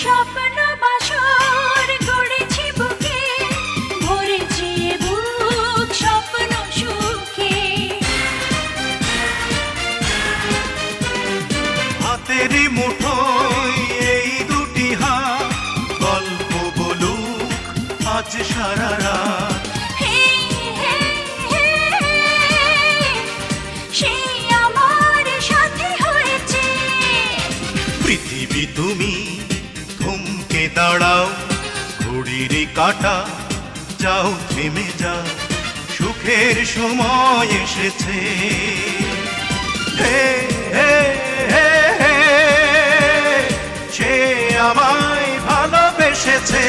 স্বপ্ন বাসর গড়েছি বুকে, ভরেছি এ বুক স্বপ্ন সুখে। হাতেরই মুঠোয় এই দুটি হাত, গল্প বলুক আজ সারা রাত। হে হে হে, সে আমার সাথে হয়েছে। পৃথিবী তুমি থমকে দাঁড়াও, ঘড়ির কাঁটা যাও থেমে যাও, সুখের সময় এসেছে। হে হে হে হে, সে আমায় ভালোবেসেছে।